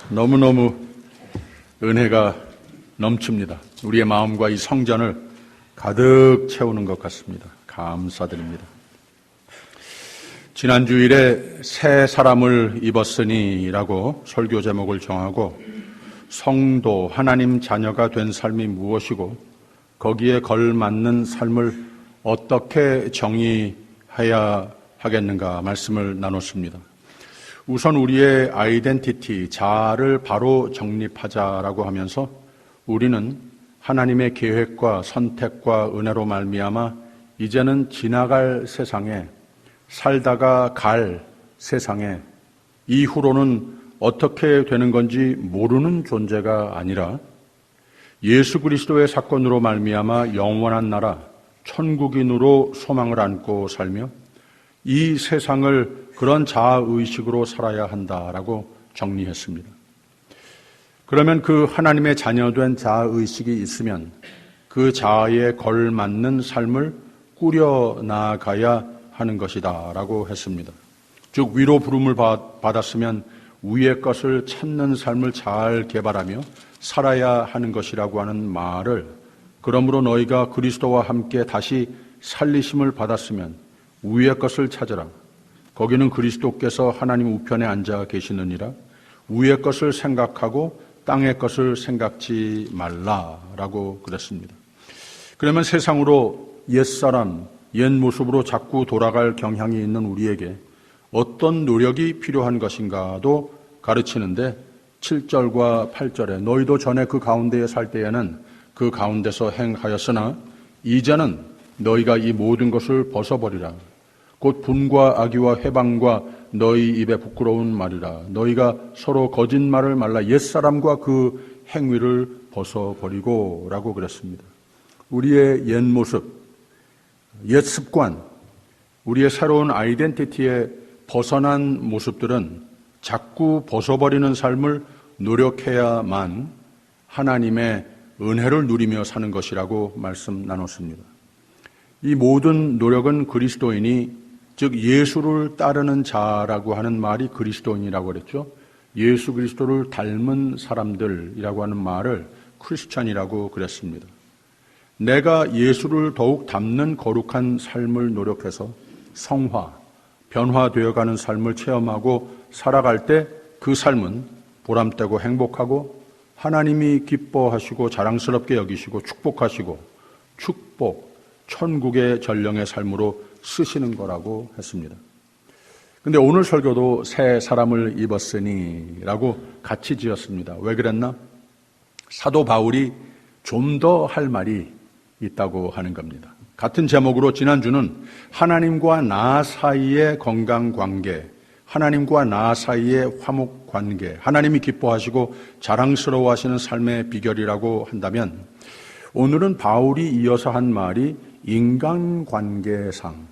너무너무 은혜가 넘칩니다. 우리의 마음과 이 성전을 가득 채우는 것 같습니다. 감사드립니다. 지난 주일에 새 사람을 입었으니 라고 설교 제목을 정하고 성도, 하나님 자녀가 된 삶이 무엇이고 거기에 걸맞는 삶을 어떻게 정의해야 하겠는가 말씀을 나눴습니다. 우선 우리의 아이덴티티, 자아를 바로 정립하자라고 하면서 우리는 하나님의 계획과 선택과 은혜로 말미암아 이제는 지나갈 세상에, 살다가 갈 세상에 이후로는 어떻게 되는 건지 모르는 존재가 아니라 예수 그리스도의 사건으로 말미암아 영원한 나라, 천국인으로 소망을 안고 살며 이 세상을 그런 자아의식으로 살아야 한다라고 정리했습니다. 그러면 그 하나님의 자녀된 자아의식이 있으면 그 자아에 걸맞는 삶을 꾸려나가야 하는 것이다 라고 했습니다. 즉 위로 부름을 받았으면 위의 것을 찾는 삶을 잘 개발하며 살아야 하는 것이라고 하는 말을, 그러므로 너희가 그리스도와 함께 다시 살리심을 받았으면 위의 것을 찾으라. 거기는 그리스도께서 하나님 우편에 앉아 계시느니라. 위의 것을 생각하고 땅의 것을 생각지 말라라고 그랬습니다. 그러면 세상으로 옛사람, 옛 모습으로 자꾸 돌아갈 경향이 있는 우리에게 어떤 노력이 필요한 것인가도 가르치는데 7절과 8절에 너희도 전에 그 가운데에 살 때에는 그 가운데서 행하였으나 이제는 너희가 이 모든 것을 벗어버리라. 곧 분과 악의와 회방과 너희 입에 부끄러운 말이라. 너희가 서로 거짓말을 말라 옛사람과 그 행위를 벗어버리고 라고 그랬습니다. 우리의 옛 모습, 옛 습관, 우리의 새로운 아이덴티티에 벗어난 모습들은 자꾸 벗어버리는 삶을 노력해야만 하나님의 은혜를 누리며 사는 것이라고 말씀 나눴습니다. 이 모든 노력은 그리스도인이, 즉 예수를 따르는 자라고 하는 말이 그리스도인이라고 그랬죠. 예수 그리스도를 닮은 사람들이라고 하는 말을 크리스찬이라고 그랬습니다. 내가 예수를 더욱 닮는 거룩한 삶을 노력해서 성화, 변화되어가는 삶을 체험하고 살아갈 때 그 삶은 보람되고 행복하고 하나님이 기뻐하시고 자랑스럽게 여기시고 축복하시고 축복, 천국의 전령의 삶으로 쓰시는 거라고 했습니다. 근데 오늘 설교도 새 사람을 입었으니 라고 같이 지었습니다. 왜 그랬나? 사도 바울이 좀 더 할 말이 있다고 하는 겁니다. 같은 제목으로 지난주는 하나님과 나 사이의 건강관계, 하나님과 나 사이의 화목관계, 하나님이 기뻐하시고 자랑스러워하시는 삶의 비결이라고 한다면 오늘은 바울이 이어서 한 말이 인간관계상,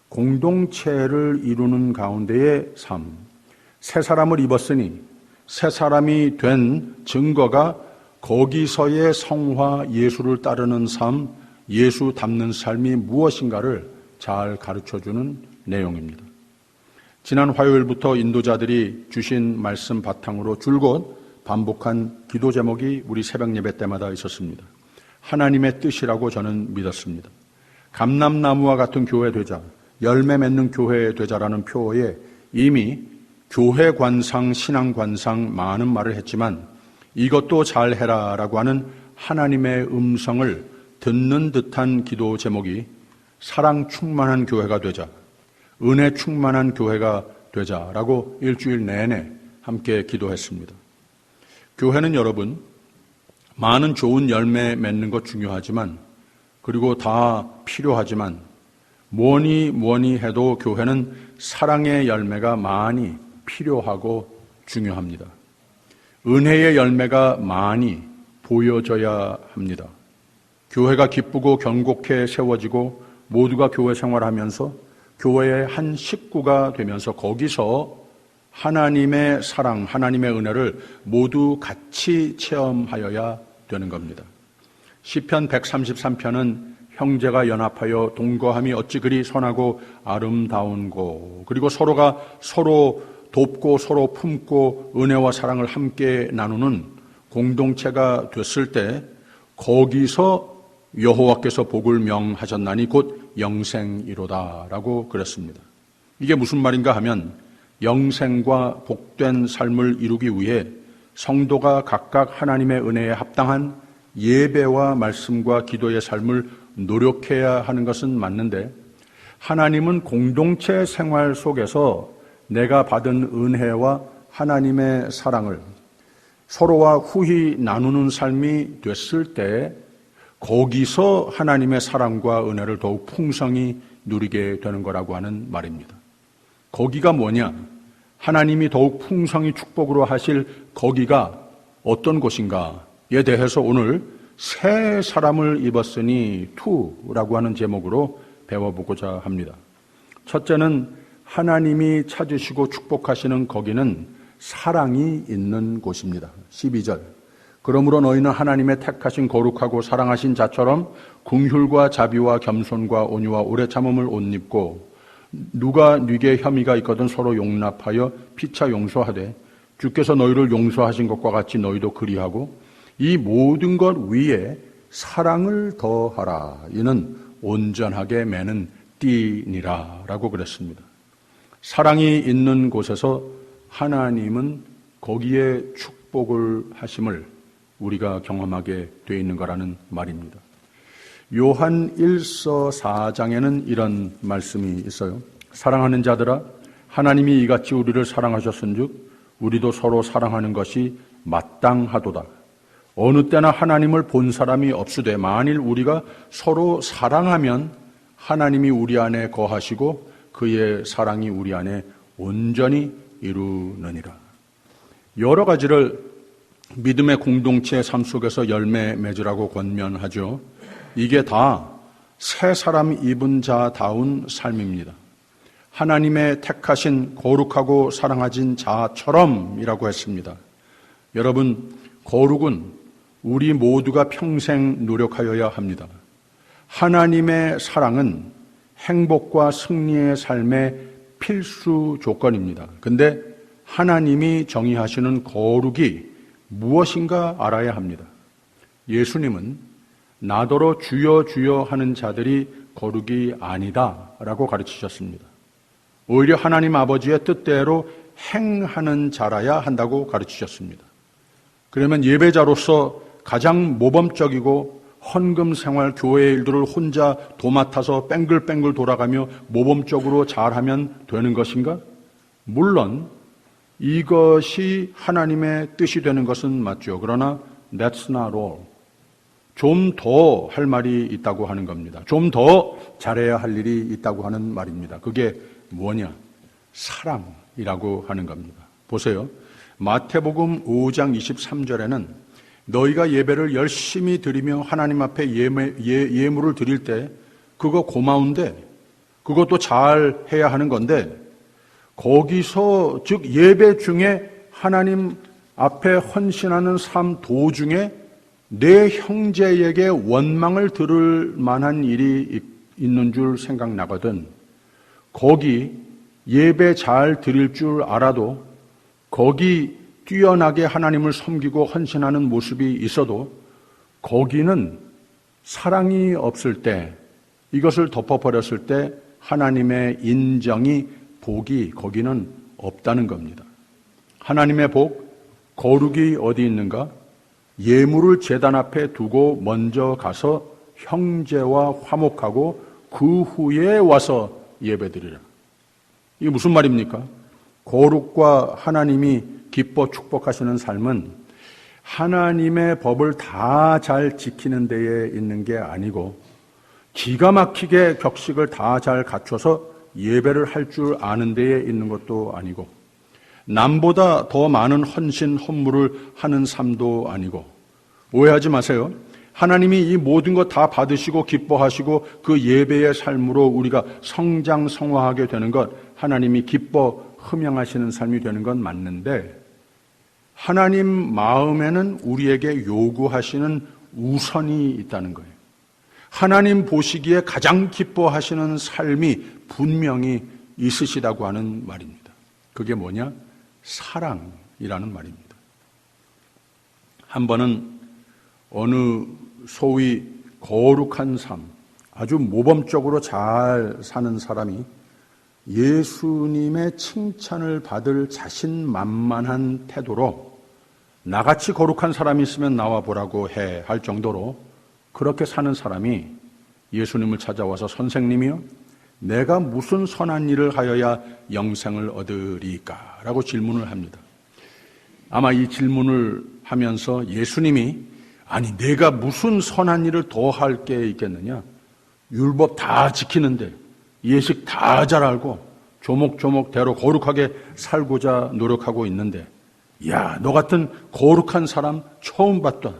공동체를 이루는 가운데의 삶, 새 사람을 입었으니 새 사람이 된 증거가 거기서의 성화, 예수를 따르는 삶, 예수 닮는 삶이 무엇인가를 잘 가르쳐주는 내용입니다. 지난 화요일부터 인도자들이 주신 말씀 바탕으로 줄곧 반복한 기도 제목이 우리 새벽 예배 때마다 있었습니다. 하나님의 뜻이라고 저는 믿었습니다. 감람나무와 같은 교회 되자, 열매 맺는 교회 되자라는 표어에 이미 교회 관상, 신앙 관상 많은 말을 했지만 이것도 잘해라라고 하는 하나님의 음성을 듣는 듯한 기도 제목이 사랑 충만한 교회가 되자, 은혜 충만한 교회가 되자라고 일주일 내내 함께 기도했습니다. 교회는 여러분, 많은 좋은 열매 맺는 것 중요하지만, 그리고 다 필요하지만 뭐니 해도 교회는 사랑의 열매가 많이 필요하고 중요합니다. 은혜의 열매가 많이 보여져야 합니다. 교회가 기쁘고 견고케 세워지고 모두가 교회 생활하면서 교회의 한 식구가 되면서 거기서 하나님의 사랑, 하나님의 은혜를 모두 같이 체험하여야 되는 겁니다. 시편 133편은 형제가 연합하여 동거함이 어찌 그리 선하고 아름다운고, 그리고 서로가 서로 돕고 서로 품고 은혜와 사랑을 함께 나누는 공동체가 됐을 때 거기서 여호와께서 복을 명하셨나니 곧 영생이로다라고 그랬습니다. 이게 무슨 말인가 하면 영생과 복된 삶을 이루기 위해 성도가 각각 하나님의 은혜에 합당한 예배와 말씀과 기도의 삶을 노력해야 하는 것은 맞는데 하나님은 공동체 생활 속에서 내가 받은 은혜와 하나님의 사랑을 서로와 후히 나누는 삶이 됐을 때 거기서 하나님의 사랑과 은혜를 더욱 풍성히 누리게 되는 거라고 하는 말입니다. 거기가 뭐냐? 하나님이 더욱 풍성히 축복으로 하실 거기가 어떤 곳인가에 대해서 오늘 새 사람을 입었으니 투라고 하는 제목으로 배워보고자 합니다. 첫째는 하나님이 찾으시고 축복하시는 거기는 사랑이 있는 곳입니다. 12절. 그러므로 너희는 하나님의 택하신 거룩하고 사랑하신 자처럼 긍휼과 자비와 겸손과 온유와 오래 참음을 옷 입고 누가 네게 혐의가 있거든 서로 용납하여 피차 용서하되 주께서 너희를 용서하신 것과 같이 너희도 그리하고 이 모든 것 위에 사랑을 더하라. 이는 온전하게 매는 띠니라 라고 그랬습니다. 사랑이 있는 곳에서 하나님은 거기에 축복을 하심을 우리가 경험하게 되어 있는 거라는 말입니다. 요한 1서 4장에는 이런 말씀이 있어요. 사랑하는 자들아 하나님이 이같이 우리를 사랑하셨은즉 우리도 서로 사랑하는 것이 마땅하도다. 어느 때나 하나님을 본 사람이 없으되 만일 우리가 서로 사랑하면 하나님이 우리 안에 거하시고 그의 사랑이 우리 안에 온전히 이루느니라. 여러 가지를 믿음의 공동체의 삶 속에서 열매 맺으라고 권면하죠. 이게 다 새 사람 입은 자다운 삶입니다. 하나님의 택하신 거룩하고 사랑하신 자처럼이라고 했습니다. 여러분, 거룩은 우리 모두가 평생 노력하여야 합니다. 하나님의 사랑은 행복과 승리의 삶의 필수 조건입니다. 근데 하나님이 정의하시는 거룩이 무엇인가 알아야 합니다. 예수님은 나더러 주여 주여 하는 자들이 거룩이 아니다라고 가르치셨습니다. 오히려 하나님 아버지의 뜻대로 행하는 자라야 한다고 가르치셨습니다. 그러면 예배자로서 가장 모범적이고 헌금 생활, 교회의 일들을 혼자 도맡아서 뺑글뺑글 돌아가며 모범적으로 잘하면 되는 것인가? 물론 이것이 하나님의 뜻이 되는 것은 맞죠. 그러나 that's not all. 좀 더 할 말이 있다고 하는 겁니다. 좀 더 잘해야 할 일이 있다고 하는 말입니다. 그게 뭐냐? 사랑이라고 하는 겁니다. 보세요. 마태복음 5장 23절에는 너희가 예배를 열심히 드리며 하나님 앞에 예물을 드릴 때 그거 고마운데 그것도 잘 해야 하는 건데 거기서 즉 예배 중에 하나님 앞에 헌신하는 삶 도중에 내 형제에게 원망을 들을 만한 일이 있는 줄 생각나거든. 거기 예배 잘 드릴 줄 알아도 거기 뛰어나게 하나님을 섬기고 헌신하는 모습이 있어도 거기는 사랑이 없을 때 이것을 덮어버렸을 때 하나님의 인정이 복이 거기는 없다는 겁니다. 하나님의 복, 거룩이 어디 있는가? 예물을 제단 앞에 두고 먼저 가서 형제와 화목하고 그 후에 와서 예배드리라. 이게 무슨 말입니까? 거룩과 하나님이 기뻐 축복하시는 삶은 하나님의 법을 다 잘 지키는 데에 있는 게 아니고 기가 막히게 격식을 다 잘 갖춰서 예배를 할 줄 아는 데에 있는 것도 아니고 남보다 더 많은 헌신 헌물을 하는 삶도 아니고 오해하지 마세요. 하나님이 이 모든 것 다 받으시고 기뻐하시고 그 예배의 삶으로 우리가 성장 성화하게 되는 것 하나님이 기뻐 흠양하시는 삶이 되는 건 맞는데 하나님 마음에는 우리에게 요구하시는 우선이 있다는 거예요. 하나님 보시기에 가장 기뻐하시는 삶이 분명히 있으시다고 하는 말입니다. 그게 뭐냐? 사랑이라는 말입니다. 한 번은 어느 소위 거룩한 삶, 아주 모범적으로 잘 사는 사람이 예수님의 칭찬을 받을 자신만만한 태도로 나같이 거룩한 사람이 있으면 나와 보라고 할 정도로 그렇게 사는 사람이 예수님을 찾아와서 선생님이요, 내가 무슨 선한 일을 하여야 영생을 얻으리까? 라고 질문을 합니다. 아마 이 질문을 하면서 예수님이 아니 내가 무슨 선한 일을 더 할 게 있겠느냐? 율법 다 지키는데 예식 다 잘 알고 조목조목대로 거룩하게 살고자 노력하고 있는데 야, 너 같은 거룩한 사람 처음 봤다.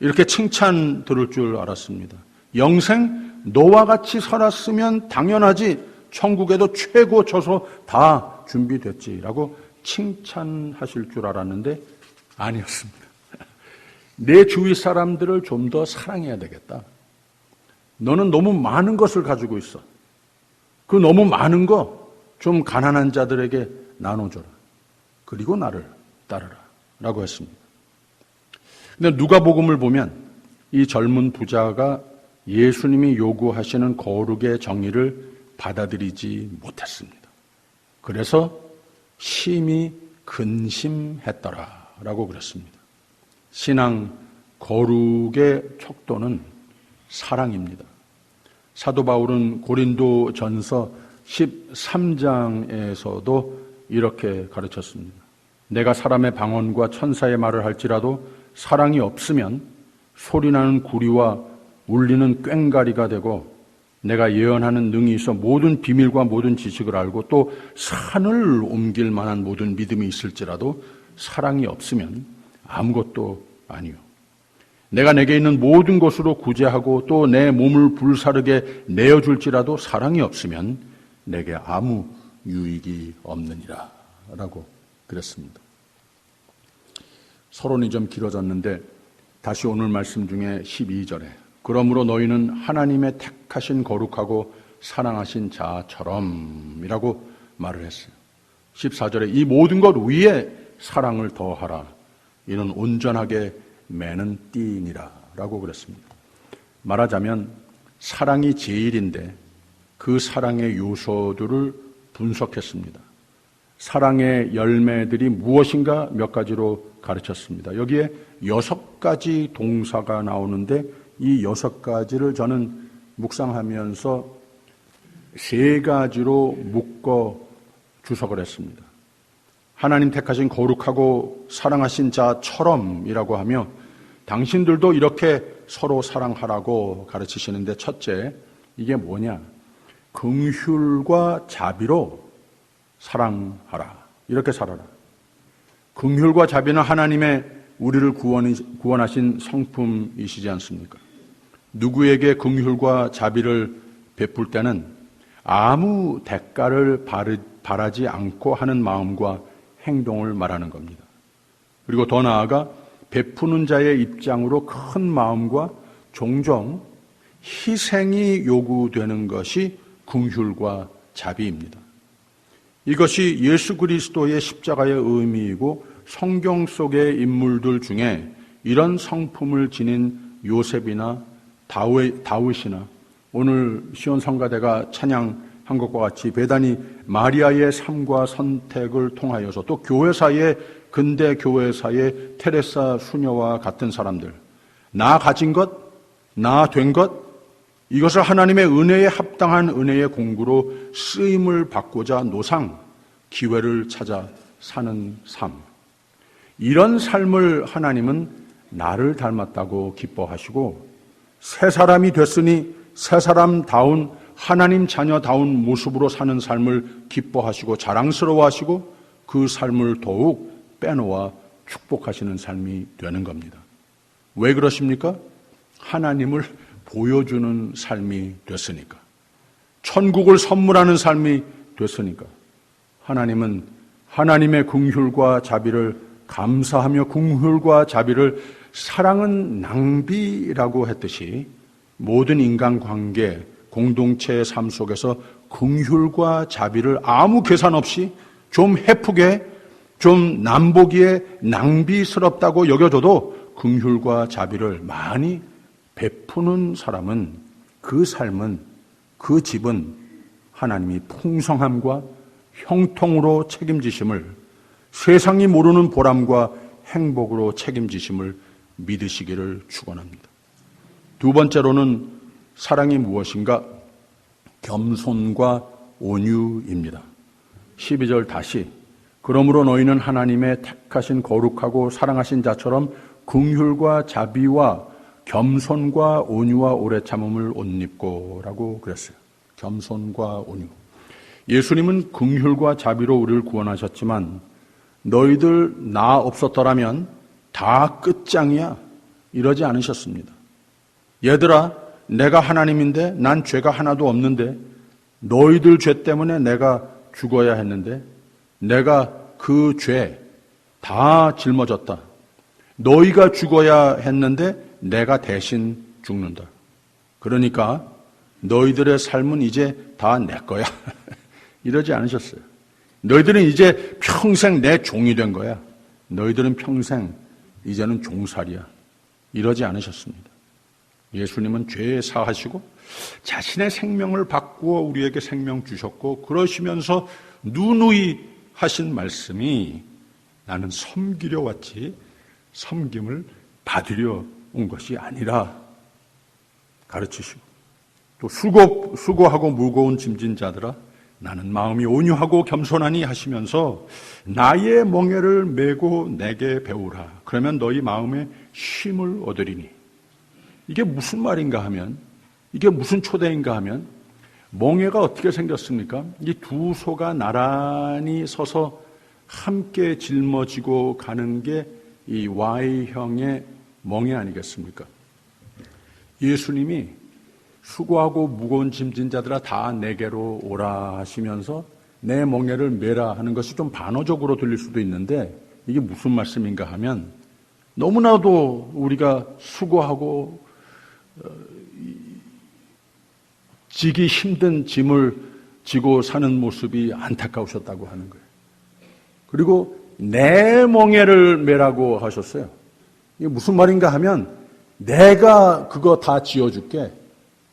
이렇게 칭찬 들을 줄 알았습니다. 영생 너와 같이 살았으면 당연하지. 천국에도 최고 처소 다 준비됐지라고 칭찬하실 줄 알았는데 아니었습니다. 내 주위 사람들을 좀 더 사랑해야 되겠다. 너는 너무 많은 것을 가지고 있어. 그 너무 많은 거 좀 가난한 자들에게 나눠줘라. 그리고 나를 따르라. 라고 했습니다. 근데 누가복음을 보면 이 젊은 부자가 예수님이 요구하시는 거룩의 정의를 받아들이지 못했습니다. 그래서 심히 근심했더라. 라고 그랬습니다. 신앙 거룩의 척도는 사랑입니다. 사도 바울은 고린도 전서 13장에서도 이렇게 가르쳤습니다. 내가 사람의 방언과 천사의 말을 할지라도 사랑이 없으면 소리나는 구리와 울리는 꽹가리가 되고 내가 예언하는 능이 있어 모든 비밀과 모든 지식을 알고 또 산을 옮길 만한 모든 믿음이 있을지라도 사랑이 없으면 아무것도 아니요. 내가 내게 있는 모든 것으로 구제하고 또 내 몸을 불사르게 내어줄지라도 사랑이 없으면 내게 아무 유익이 없느니라 라고 그랬습니다. 서론이 좀 길어졌는데 다시 오늘 말씀 중에 12절에 그러므로 너희는 하나님의 택하신 거룩하고 사랑하신 자처럼 이라고 말을 했어요. 14절에 이 모든 것 위에 사랑을 더하라. 이는 온전하게 매는 띠니라 라고 그랬습니다. 말하자면 사랑이 제일인데 그 사랑의 요소들을 분석했습니다. 사랑의 열매들이 무엇인가 몇 가지로 가르쳤습니다. 여기에 6가지 동사가 나오는데 이 6가지를 저는 묵상하면서 3가지로 묶어 주석을 했습니다. 하나님 택하신 거룩하고 사랑하신 자처럼이라고 하며 당신들도 이렇게 서로 사랑하라고 가르치시는데 첫째, 이게 뭐냐? 긍휼과 자비로 사랑하라. 이렇게 살아라. 긍휼과 자비는 하나님의 우리를 구원하신 성품이시지 않습니까? 누구에게 긍휼과 자비를 베풀 때는 아무 대가를 바라지 않고 하는 마음과 행동을 말하는 겁니다. 그리고 더 나아가 베푸는 자의 입장으로 큰 마음과 종종 희생이 요구되는 것이 긍휼과 자비입니다. 이것이 예수 그리스도의 십자가의 의미이고 성경 속의 인물들 중에 이런 성품을 지닌 요셉이나 다윗이나 오늘 시온 성가대가 찬양한 것과 같이 배단이 마리아의 삶과 선택을 통하여서 또 교회사의 근대 교회사의 테레사 수녀와 같은 사람들, 나 가진 것, 나 된 것, 이것을 하나님의 은혜에 합당한 은혜의 공구로 쓰임을 받고자 노상 기회를 찾아 사는 삶. 이런 삶을 하나님은 나를 닮았다고 기뻐하시고 새 사람이 됐으니 새 사람다운 하나님 자녀다운 모습으로 사는 삶을 기뻐하시고 자랑스러워하시고 그 삶을 더욱 빼놓아 축복하시는 삶이 되는 겁니다. 왜 그러십니까? 하나님을 보여주는 삶이 됐으니까. 천국을 선물하는 삶이 됐으니까. 하나님은 하나님의 긍휼과 자비를 감사하며 긍휼과 자비를 사랑은 낭비라고 했듯이 모든 인간관계, 공동체의 삶 속에서 긍휼과 자비를 아무 계산 없이 좀 헤프게, 좀 남보기에 낭비스럽다고 여겨져도 긍휼과 자비를 많이 베푸는 사람은, 그 삶은, 그 집은 하나님이 풍성함과 형통으로 책임지심을, 세상이 모르는 보람과 행복으로 책임지심을 믿으시기를 축원합니다. 두 번째로는 사랑이 무엇인가? 겸손과 온유입니다. 12절 다시, 그러므로 너희는 하나님의 택하신 거룩하고 사랑하신 자처럼 긍휼과 자비와 겸손과 온유와 오래 참음을 옷 입고 라고 그랬어요. 겸손과 온유. 예수님은 긍휼과 자비로 우리를 구원하셨지만 너희들 나 없었더라면 다 끝장이야, 이러지 않으셨습니다. 얘들아, 내가 하나님인데 난 죄가 하나도 없는데 너희들 죄 때문에 내가 죽어야 했는데 내가 그 죄 다 짊어졌다. 너희가 죽어야 했는데 내가 대신 죽는다. 그러니까 너희들의 삶은 이제 다 내 거야. 이러지 않으셨어요. 너희들은 이제 평생 내 종이 된 거야. 너희들은 평생 이제는 종살이야. 이러지 않으셨습니다. 예수님은 죄 사하시고 자신의 생명을 바꾸어 우리에게 생명 주셨고, 그러시면서 누누이 하신 말씀이 나는 섬기려 왔지 섬김을 받으려 온 것이 아니라 가르치시고, 또 수고하고 무거운 짐진 자들아 나는 마음이 온유하고 겸손하니 하시면서 나의 멍에를 메고 내게 배우라. 그러면 너희 마음에 쉼을 얻으리니. 이게 무슨 말인가 하면, 이게 무슨 초대인가 하면, 멍에가 어떻게 생겼습니까? 이 두 소가 나란히 서서 함께 짊어지고 가는 게 이 Y형의 멍에 아니겠습니까? 예수님이 수고하고 무거운 짐진 자들아 다 내게로 오라 하시면서 내 멍에를 메라 하는 것이 좀 반어적으로 들릴 수도 있는데, 이게 무슨 말씀인가 하면, 너무나도 우리가 수고하고 지기 힘든 짐을 지고 사는 모습이 안타까우셨다고 하는 거예요. 그리고 내 멍에를 메라고 하셨어요. 이게 무슨 말인가 하면, 내가 그거 다 지어줄게.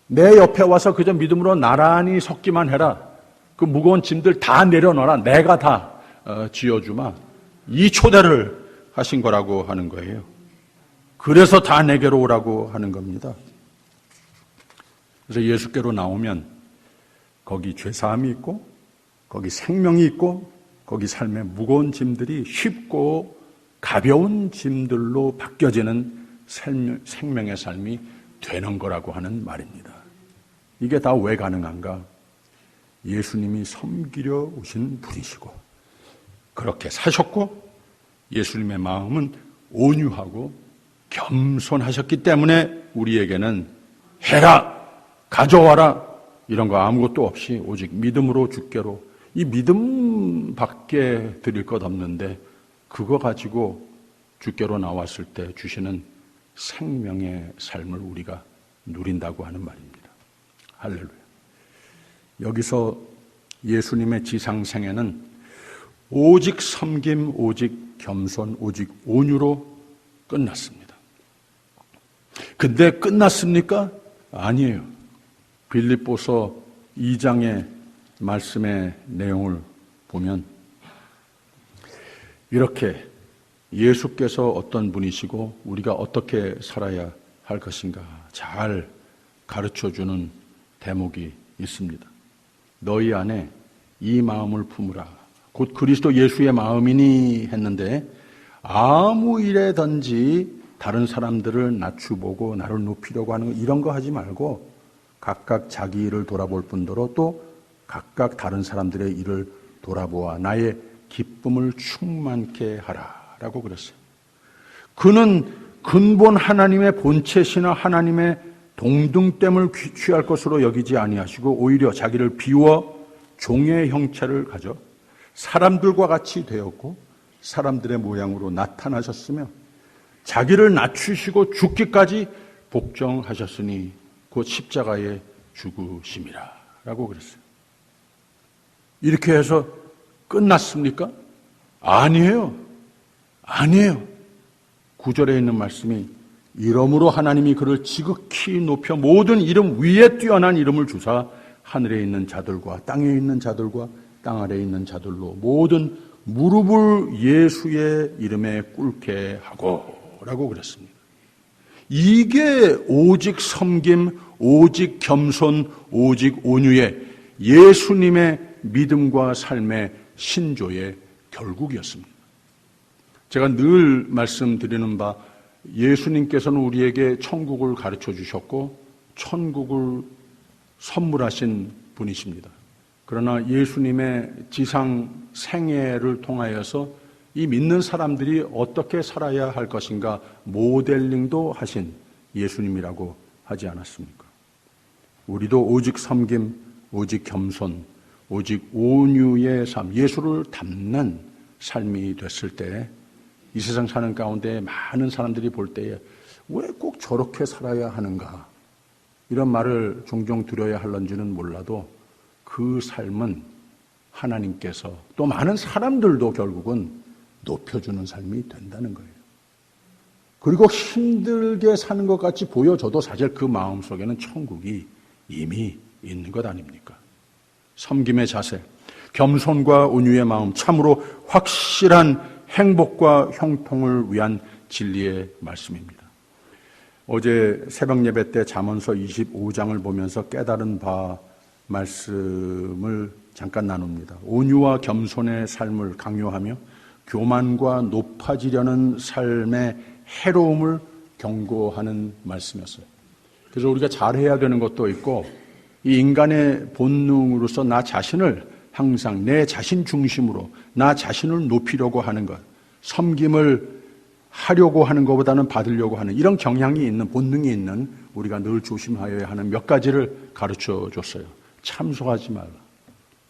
내 옆에 와서 그저 믿음으로 나란히 섰기만 해라. 그 무거운 짐들 다 내려놔라. 내가 다 지어주마. 이 초대를 하신 거라고 하는 거예요. 그래서 다 내게로 오라고 하는 겁니다. 그래서 예수께로 나오면 거기 죄사함이 있고, 거기 생명이 있고, 거기 삶의 무거운 짐들이 쉽고 가벼운 짐들로 바뀌어지는 생명의 삶이 되는 거라고 하는 말입니다. 이게 다 왜 가능한가? 예수님이 섬기려 오신 분이시고, 그렇게 사셨고, 예수님의 마음은 온유하고 겸손하셨기 때문에 우리에게는 해라, 가져와라, 이런 거 아무것도 없이 오직 믿음으로 주께로, 이 믿음밖에 드릴 것 없는데 그거 가지고 주께로 나왔을 때 주시는 생명의 삶을 우리가 누린다고 하는 말입니다. 할렐루야. 여기서 예수님의 지상생애는 오직 섬김, 오직 겸손, 오직 온유로 끝났습니다. 근데 끝났습니까? 아니에요. 빌립보서 2장의 말씀의 내용을 보면 이렇게 예수께서 어떤 분이시고 우리가 어떻게 살아야 할 것인가 잘 가르쳐주는 대목이 있습니다. 너희 안에 이 마음을 품으라. 곧 그리스도 예수의 마음이니 했는데, 아무 일에든지 다른 사람들을 낮추보고 나를 높이려고 하는 이런 거 하지 말고 각각 자기 일을 돌아볼 뿐더러 또 각각 다른 사람들의 일을 돌아보아 나의 기쁨을 충만케 하라라고 그랬어요. 그는 근본 하나님의 본체시나 하나님의 동등됨을 취할 것으로 여기지 아니하시고 오히려 자기를 비워 종의 형체를 가져 사람들과 같이 되었고 사람들의 모양으로 나타나셨으며 자기를 낮추시고 죽기까지 복종하셨으니 곧 십자가에 죽으심이라 라고 그랬어요. 이렇게 해서 끝났습니까? 아니에요. 아니에요. 9절에 있는 말씀이 이러므로 하나님이 그를 지극히 높여 모든 이름 위에 뛰어난 이름을 주사 하늘에 있는 자들과 땅에 있는 자들과 땅 아래에 있는 자들로 모든 무릎을 예수의 이름에 꿇게 하고 라고 그랬습니다. 이게 오직 섬김, 오직 겸손, 오직 온유의 예수님의 믿음과 삶의 신조의 결국이었습니다. 제가 늘 말씀드리는 바 예수님께서는 우리에게 천국을 가르쳐 주셨고 천국을 선물하신 분이십니다. 그러나 예수님의 지상 생애를 통하여서 이 믿는 사람들이 어떻게 살아야 할 것인가 모델링도 하신 예수님이라고 하지 않았습니까? 우리도 오직 섬김, 오직 겸손, 오직 온유의 삶, 예수를 닮는 삶이 됐을 때 이 세상 사는 가운데 많은 사람들이 볼 때에 왜 꼭 저렇게 살아야 하는가 이런 말을 종종 들어야 할런지는 몰라도 그 삶은 하나님께서 또 많은 사람들도 결국은 높여주는 삶이 된다는 거예요. 그리고 힘들게 사는 것 같이 보여져도 사실 그 마음속에는 천국이 이미 있는 것 아닙니까? 섬김의 자세, 겸손과 온유의 마음, 참으로 확실한 행복과 형통을 위한 진리의 말씀입니다. 어제 새벽 예배 때 잠언서 25장을 보면서 깨달은 바 말씀을 잠깐 나눕니다. 온유와 겸손의 삶을 강요하며 교만과 높아지려는 삶의 해로움을 경고하는 말씀이었어요. 그래서 우리가 잘해야 되는 것도 있고 이 인간의 본능으로서 나 자신을 항상 내 자신 중심으로 나 자신을 높이려고 하는 것, 섬김을 하려고 하는 것보다는 받으려고 하는 이런 경향이 있는 본능이 있는 우리가 늘 조심하여야 하는 몇 가지를 가르쳐 줬어요. 참소하지 말라.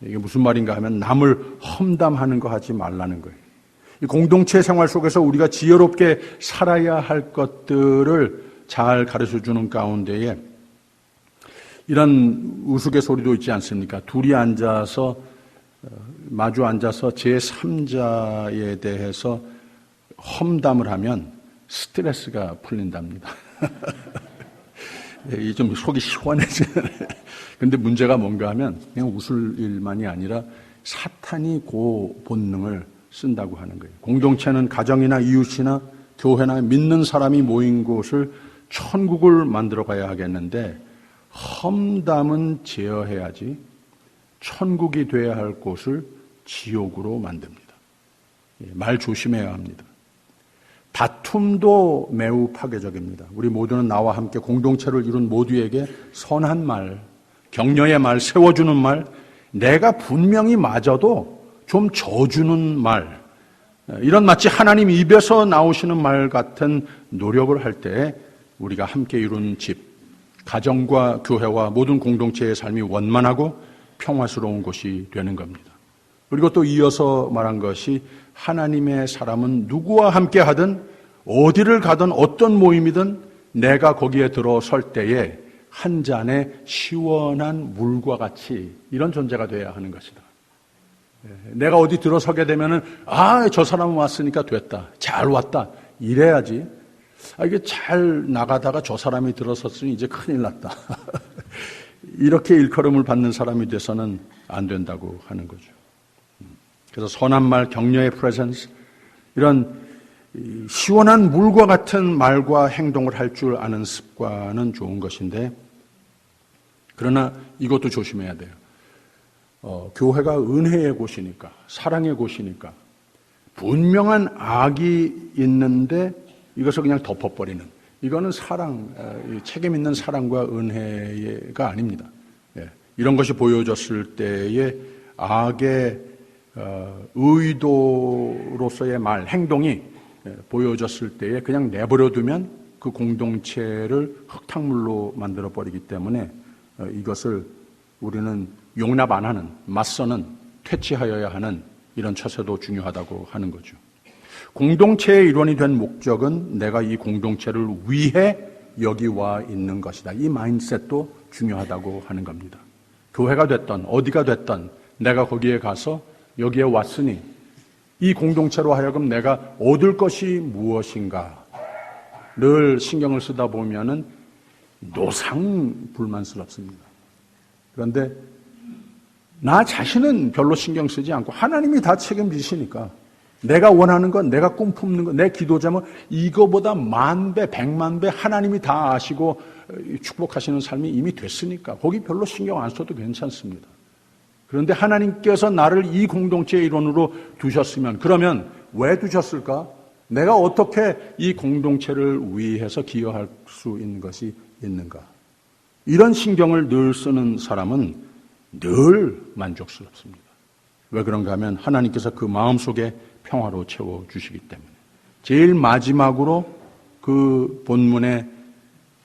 이게 무슨 말인가 하면 남을 험담하는 거 하지 말라는 거예요. 이 공동체 생활 속에서 우리가 지혜롭게 살아야 할 것들을 잘 가르쳐 주는 가운데에 이런 우스갯소리도 있지 않습니까? 둘이 마주 앉아서 제3자에 대해서 험담을 하면 스트레스가 풀린답니다. 좀 속이 시원해지는. 근데 문제가 뭔가 하면 그냥 웃을 일만이 아니라 사탄이 그 본능을 쓴다고 하는 거예요. 공동체는 가정이나 이웃이나 교회나 믿는 사람이 모인 곳을 천국을 만들어 가야 하겠는데 험담은 제어해야지 천국이 돼야 할 곳을 지옥으로 만듭니다. 말 조심해야 합니다. 다툼도 매우 파괴적입니다. 우리 모두는 나와 함께 공동체를 이룬 모두에게 선한 말, 격려의 말, 세워주는 말, 내가 분명히 맞아도 좀 져주는 말, 이런 마치 하나님 입에서 나오시는 말 같은 노력을 할 때 우리가 함께 이룬 집, 가정과 교회와 모든 공동체의 삶이 원만하고 평화스러운 곳이 되는 겁니다. 그리고 또 이어서 말한 것이 하나님의 사람은 누구와 함께 하든 어디를 가든 어떤 모임이든 내가 거기에 들어설 때에 한 잔의 시원한 물과 같이 이런 존재가 되어야 하는 것이다. 내가 어디 들어서게 되면은 저 사람 왔으니까 됐다. 잘 왔다. 이래야지. 이게 잘 나가다가 저 사람이 들어섰으니 이제 큰일 났다. 이렇게 일컬음을 받는 사람이 돼서는 안 된다고 하는 거죠. 그래서 선한 말, 격려의 프레젠스, 이런 시원한 물과 같은 말과 행동을 할 줄 아는 습관은 좋은 것인데, 그러나 이것도 조심해야 돼요. 교회가 은혜의 곳이니까, 사랑의 곳이니까 분명한 악이 있는데 이것을 그냥 덮어버리는, 이거는 책임 있는 사랑과 은혜가 아닙니다. 이런 것이 보여졌을 때에 악의 의도로서의 말, 행동이 보여졌을 때에 그냥 내버려두면 그 공동체를 흙탕물로 만들어버리기 때문에 이것을 우리는 용납 안 하는, 맞서는, 퇴치하여야 하는 이런 처세도 중요하다고 하는 거죠. 공동체의 일원이 된 목적은 내가 이 공동체를 위해 여기 와 있는 것이다. 이 마인드셋도 중요하다고 하는 겁니다. 교회가 됐던 어디가 됐던 내가 거기에 가서 여기에 왔으니 이 공동체로 하여금 내가 얻을 것이 무엇인가 늘 신경을 쓰다 보면은 노상불만스럽습니다. 그런데 나 자신은 별로 신경 쓰지 않고 하나님이 다 책임지시니까 내가 원하는 건, 내가 꿈품는 건, 내 기도 제목 이거보다 10,000배, 1,000,000배 하나님이 다 아시고 축복하시는 삶이 이미 됐으니까 거기 별로 신경 안 써도 괜찮습니다. 그런데 하나님께서 나를 이 공동체의 일원으로 두셨으면 그러면 왜 두셨을까? 내가 어떻게 이 공동체를 위해서 기여할 수 있는 것이 있는가? 이런 신경을 늘 쓰는 사람은 늘 만족스럽습니다. 왜 그런가 하면 하나님께서 그 마음속에 평화로 채워주시기 때문에. 제일 마지막으로 그 본문에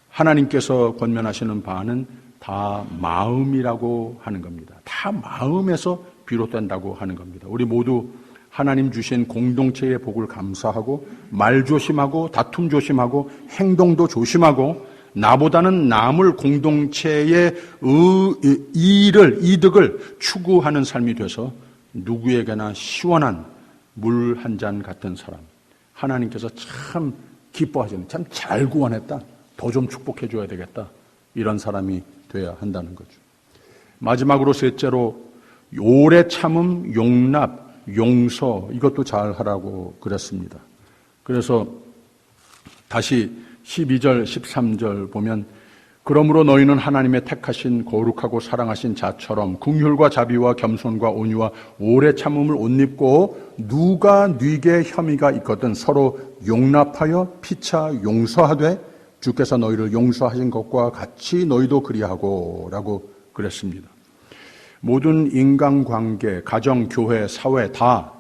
하나님께서 권면하시는 바는 다 마음이라고 하는 겁니다. 다 마음에서 비롯된다고 하는 겁니다. 우리 모두 하나님 주신 공동체의 복을 감사하고 말 조심하고 다툼 조심하고 행동도 조심하고 나보다는 남을 공동체의 이득을 추구하는 삶이 돼서 누구에게나 시원한 물 한 잔 같은 사람. 하나님께서 참 기뻐하시는, 참 잘 구원했다. 더 좀 축복해 줘야 되겠다. 이런 사람이 돼야 한다는 거죠. 마지막으로 셋째로 오래 참음, 용납, 용서 이것도 잘 하라고 그랬습니다. 그래서 다시 12절, 13절 보면 그러므로 너희는 하나님의 택하신 거룩하고 사랑하신 자처럼 긍휼과 자비와 겸손과 온유와 오래 참음을 옷 입고 누가 네게 혐의가 있거든 서로 용납하여 피차 용서하되 주께서 너희를 용서하신 것과 같이 너희도 그리하고 라고 그랬습니다. 모든 인간관계, 가정, 교회, 사회 다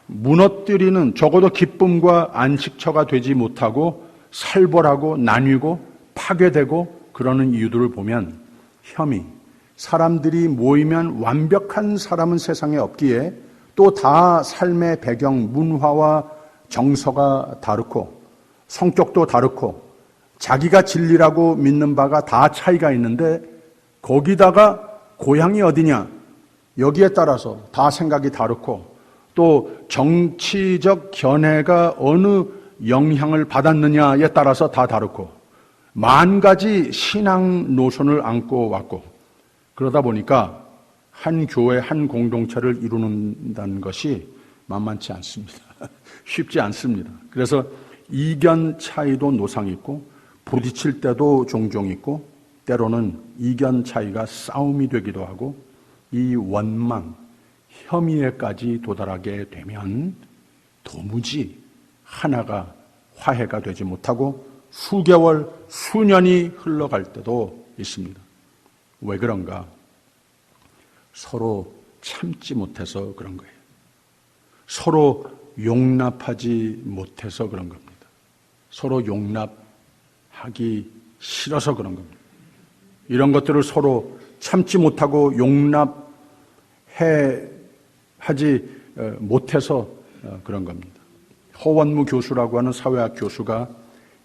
무너뜨리는 적어도 기쁨과 안식처가 되지 못하고 살벌하고 나뉘고 파괴되고 그러는 이유들을 보면 혐의, 사람들이 모이면 완벽한 사람은 세상에 없기에 또 다 삶의 배경, 문화와 정서가 다르고 성격도 다르고 자기가 진리라고 믿는 바가 다 차이가 있는데 거기다가 고향이 어디냐 여기에 따라서 다 생각이 다르고 또 정치적 견해가 어느 영향을 받았느냐에 따라서 다 다르고 만 가지 신앙 노선을 안고 왔고 그러다 보니까 한 교회, 한 공동체를 이루는다는 것이 만만치 않습니다. 쉽지 않습니다. 그래서 이견 차이도 노상이 있고 부딪힐 때도 종종 있고 때로는 이견 차이가 싸움이 되기도 하고 이 원망, 혐의에까지 도달하게 되면 도무지 하나가 화해가 되지 못하고 수개월, 수년이 흘러갈 때도 있습니다. 왜 그런가? 서로 참지 못해서 그런 거예요. 서로 용납하지 못해서 그런 겁니다. 서로 용납하기 싫어서 그런 겁니다. 이런 것들을 서로 참지 못하고 하지 못해서 그런 겁니다. 허원무 교수라고 하는 사회학 교수가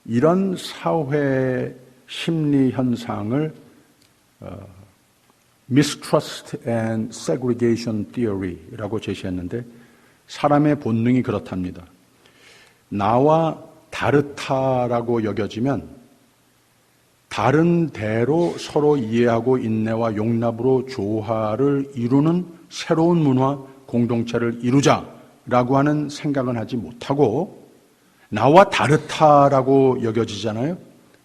이런 사회 심리 현상을 Mistrust and Segregation Theory라고 제시했는데 사람의 본능이 그렇답니다. 나와 다르다라고 여겨지면 다른 대로 서로 이해하고 인내와 용납으로 조화를 이루는 새로운 문화, 공동체를 이루자라고 하는 생각은 하지 못하고 나와 다르다라고 여겨지잖아요.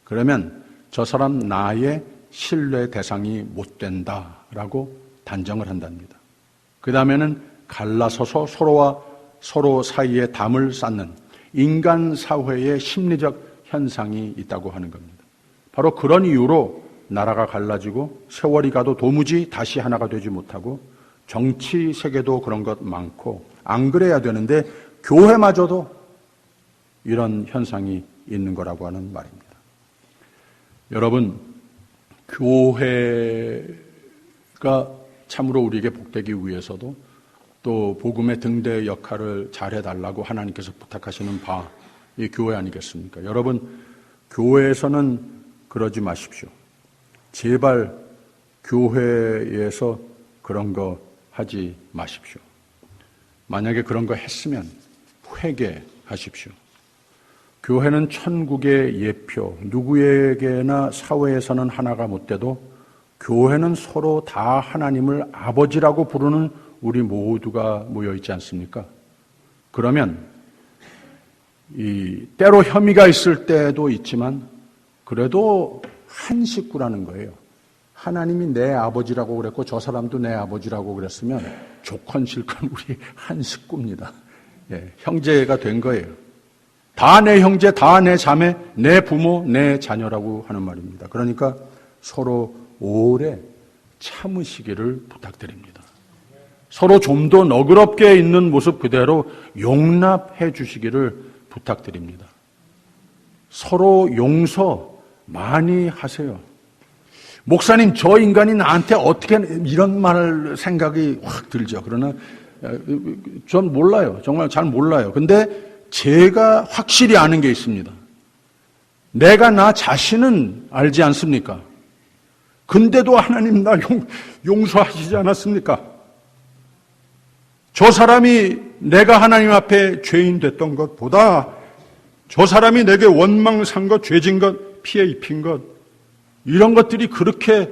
그러면 저 사람 나의 신뢰 대상이 못 된다라고 단정을 한답니다. 그 다음에는 갈라서서 서로와 서로 사이에 담을 쌓는 인간 사회의 심리적 현상이 있다고 하는 겁니다. 바로 그런 이유로 나라가 갈라지고 세월이 가도 도무지 다시 하나가 되지 못하고 정치 세계도 그런 것 많고 안 그래야 되는데 교회마저도 이런 현상이 있는 거라고 하는 말입니다. 여러분, 교회가 참으로 우리에게 복되기 위해서도 또 복음의 등대 역할을 잘해달라고 하나님께서 부탁하시는 바, 이 교회 아니겠습니까? 여러분, 교회에서는 그러지 마십시오. 제발 교회에서 그런 거 하지 마십시오. 만약에 그런 거 했으면 회개하십시오. 교회는 천국의 예표, 누구에게나 사회에서는 하나가 못돼도 교회는 서로 다 하나님을 아버지라고 부르는 우리 모두가 모여 있지 않습니까? 그러면 때로 혐의가 있을 때도 있지만 그래도 한 식구라는 거예요. 하나님이 내 아버지라고 그랬고 저 사람도 내 아버지라고 그랬으면 좋건 싫건 우리 한 식구입니다. 예, 형제가 된 거예요. 다 내 형제, 다 내 자매, 내 부모, 내 자녀라고 하는 말입니다. 그러니까 서로 오래 참으시기를 부탁드립니다. 서로 좀 더 너그럽게 있는 모습 그대로 용납해 주시기를 부탁드립니다. 서로 용서 많이 하세요. 목사님, 저 인간이 나한테 어떻게 이런 말 생각이 확 들죠. 그러나 전 몰라요. 정말 잘 몰라요. 근데 제가 확실히 아는 게 있습니다. 내가 나 자신은 알지 않습니까? 근데도 하나님 나 용서하시지 않았습니까? 저 사람이 내가 하나님 앞에 죄인 됐던 것보다 저 사람이 내게 원망 산 것, 죄진 것, 피해 입힌 것, 이런 것들이 그렇게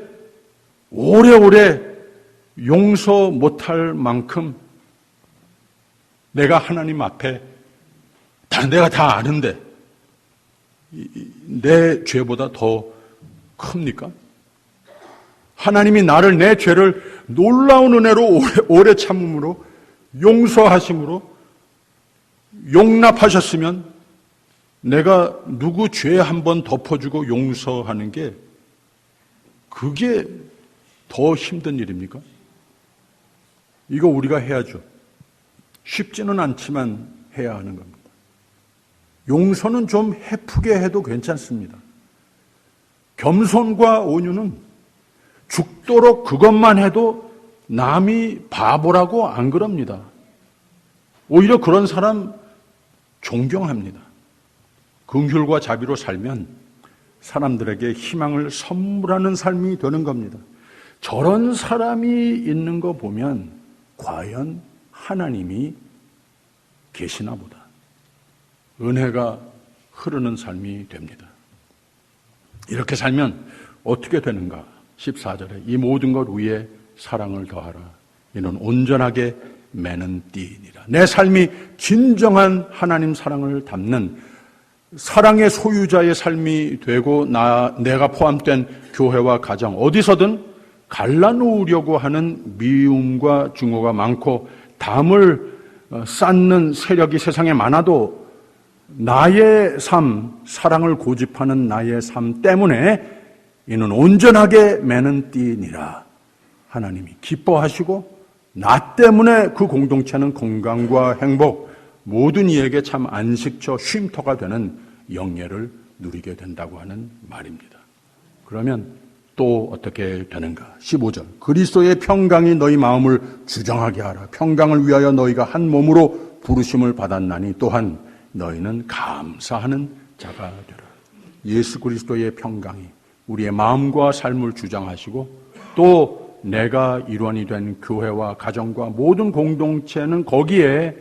오래오래 용서 못할 만큼 내가 하나님 앞에 내가 다 아는데 내 죄보다 더 큽니까? 하나님이 나를, 내 죄를 놀라운 은혜로 오래 참음으로 용서하심으로 용납하셨으면 내가 누구 죄 한 번 덮어주고 용서하는 게 그게 더 힘든 일입니까? 이거 우리가 해야죠. 쉽지는 않지만 해야 하는 겁니다. 용서는 좀 해프게 해도 괜찮습니다. 겸손과 온유는 죽도록 그것만 해도 남이 바보라고 안 그럽니다. 오히려 그런 사람 존경합니다. 긍휼과 자비로 살면 사람들에게 희망을 선물하는 삶이 되는 겁니다. 저런 사람이 있는 거 보면 과연 하나님이 계시나 보다. 은혜가 흐르는 삶이 됩니다. 이렇게 살면 어떻게 되는가? 14절에 이 모든 것 위에 사랑을 더하라. 이는 온전하게 매는 띠니라. 내 삶이 진정한 하나님 사랑을 담는 사랑의 소유자의 삶이 되고 내가 포함된 교회와 가정 어디서든 갈라놓으려고 하는 미움과 증오가 많고 담을 쌓는 세력이 세상에 많아도 나의 삶, 사랑을 고집하는 나의 삶 때문에 이는 온전하게 매는 띠니라. 하나님이 기뻐하시고 나 때문에 그 공동체는 건강과 행복, 모든 이에게 참 안식처, 쉼터가 되는 영예를 누리게 된다고 하는 말입니다. 그러면 또 어떻게 되는가? 15절. 그리스도의 평강이 너희 마음을 주정하게 하라. 평강을 위하여 너희가 한 몸으로 부르심을 받았나니 또한 너희는 감사하는 자가 되라. 예수 그리스도의 평강이 우리의 마음과 삶을 주장하시고 또 내가 일원이 된 교회와 가정과 모든 공동체는 거기에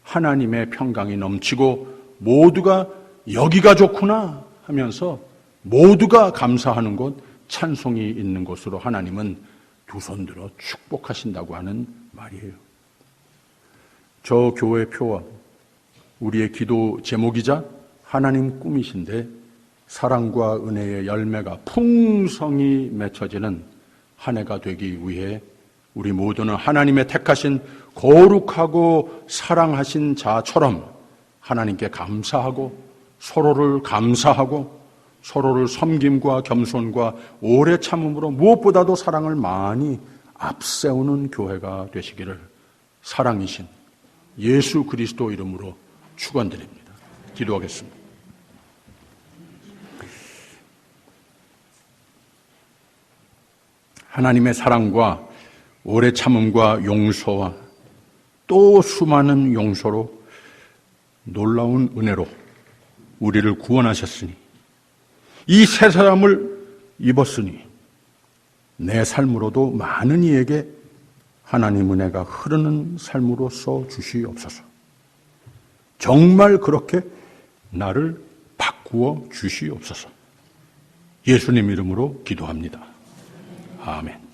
하나님의 평강이 넘치고 모두가 여기가 좋구나 하면서 모두가 감사하는 곳, 찬송이 있는 곳으로 하나님은 두 손 들어 축복하신다고 하는 말이에요. 저 교회 표와 우리의 기도 제목이자 하나님 꿈이신데 사랑과 은혜의 열매가 풍성히 맺혀지는 한 해가 되기 위해 우리 모두는 하나님의 택하신 거룩하고 사랑하신 자처럼 하나님께 감사하고 서로를 감사하고 서로를 섬김과 겸손과 오래 참음으로 무엇보다도 사랑을 많이 앞세우는 교회가 되시기를 사랑이신 예수 그리스도 이름으로 축원드립니다. 기도하겠습니다. 하나님의 사랑과 오래 참음과 용서와 또 수많은 용서로 놀라운 은혜로 우리를 구원하셨으니 이 새 사람을 입었으니 내 삶으로도 많은 이에게 하나님 은혜가 흐르는 삶으로써 주시옵소서. 정말 그렇게 나를 바꾸어 주시옵소서. 예수님 이름으로 기도합니다. 아멘.